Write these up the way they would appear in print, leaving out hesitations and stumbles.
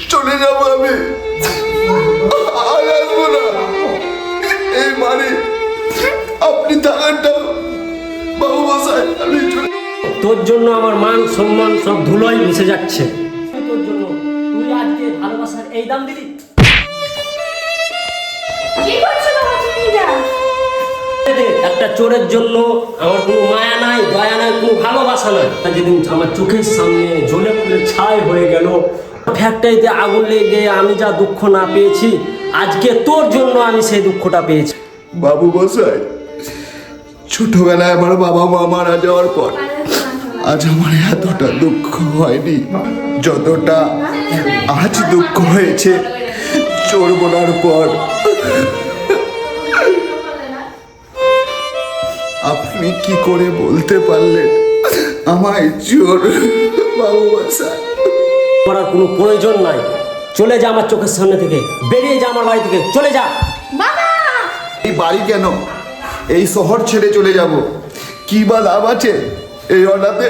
চলে যাবো আমি, আর আসবো না এই বাড়ি। আপনি থাকারটা বাবু মশাই, আমি চলে। তোর জন্য আমার মান সম্মান সব ধুলোয় মিশে যাচ্ছে। তোর জন্য তুই আজকে ভালোবাসার এই দাম দিলি। কি করছো বাবা তুমি? একটা চোরের জন্য আমার কোনো মায়া নাই, দয়া নাই, কোনো ভালোবাসা নাই। যেদিন আমার চোখের সামনে জ্বলে পুড়ে ছাই হয়ে গেল, ফ্যাক্টরিতে আগুন লেগে আমি যা দুঃখ না পেয়েছি, আজকে তোর জন্য আমি সেই দুঃখটা পেয়েছি। বাবু মশাই, ছোটবেলায় আমার বাবা মা মারা যাওয়ার পর আজ আমার এতটা দুঃখ হয়নি যতটা আজ দুঃখ হয়েছে চোর বলার পর। আপনি কি করে বলতে পারলেন আমায় চোর? বাবু মশাই, করার কোনো প্রয়োজন নাই। চলে যা আমার চোখের সামনে থেকে, বেরিয়ে যা আমার বাড়ি থেকে, চলে যা। বাবা এই বাড়ি কেন, এই শহর ছেড়ে চলে যাব। কি বা লাভ আছে এই অনাথে?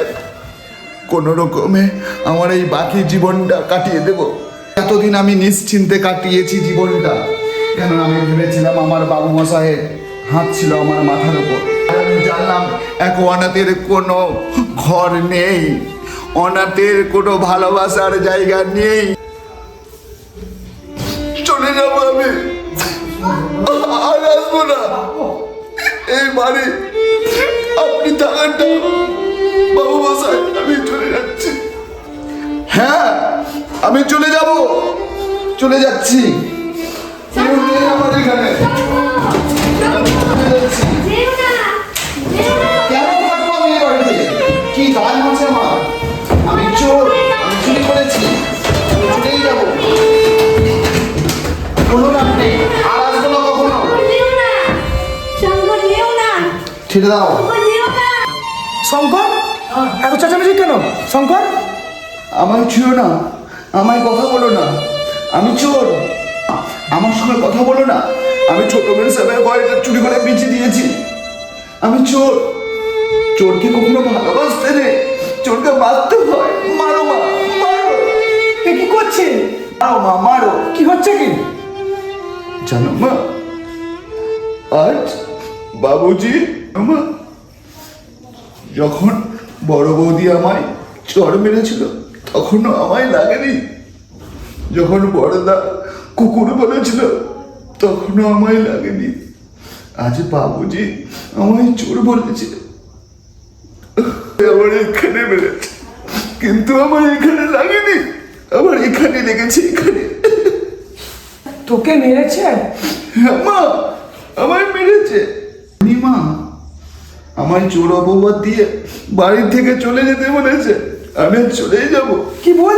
কোনো রকমে আমার এই বাকি জীবনটা কাটিয়ে দেব। এতদিন আমি নিশ্চিন্তে কাটিয়েছি জীবনটা, কেন আমি ভেবেছিলাম আমার বাবু মশাইয়ের হাত ছিল আমার মাথার উপর। আমি জানলাম এক অনাথের কোনো ঘর নেই, অনাথের কোনো ভালোবাসার জায়গা নেই। চলে যাব আমি, আর আসবো না এই বাড়ি। আপনি থাকারটা বাবু মশাই, আমি চলে যাচ্ছি। হ্যাঁ, আমি চলে যাব, চলে যাচ্ছি। কেউ নেই আমার এখানে। চলে যাচ্ছি। যেও না, যেও না। কেন থাকবো আমি এই বাড়িতে? কি কাজ আছে আমার? আমি চোর, আমি চুরি করেছি, আমি চলেই যাবো। বলুন আপনি, আর আসবো না কখনো। যেও না, শঙ্কর যেও না, ছেড়ে দাও। শঙ্কর যেও না। শঙ্কর, এত চেঁচামেচি কেন? শঙ্কর, আমায় ছুঁয়ো না, আমায় কথা বলো না, আমি চোর। আমার সঙ্গে কথা বলো না। আমি ছোট মেয়ের সামনে ঘরটা চুরি করে বেঁচে দিয়েছি। আমি চোর। চোরকে কখনো ভালোবাসতে নেই, চোরকে মারতে হয়। মারো মা, মারো। এ কি করছে? মারো মা, মারো। কি হচ্ছে কি? জানো মা, আজ বাবুজি মা যখন বড় বৌদি আমায় চড় মেরেছিল তখনও আমায় লাগেনি। যখন বড়দা কুকুর বলেছিল তখনও আমায় লাগেনি। আজ বাবুজি আমায় চোর বলেছে, আমার এখানে মেরেছে, কিন্তু আমার এখানে লাগেনি, আমার এখানে লেগেছে, এখানে। তোকে মেরেছে? হ্যাঁ মা, আমায় মেরেছে। মা আমায় চোর অপবাদ দিয়ে বাড়ি থেকে চলে যেতে বলেছে। আমি চলেই যাব। কি বল?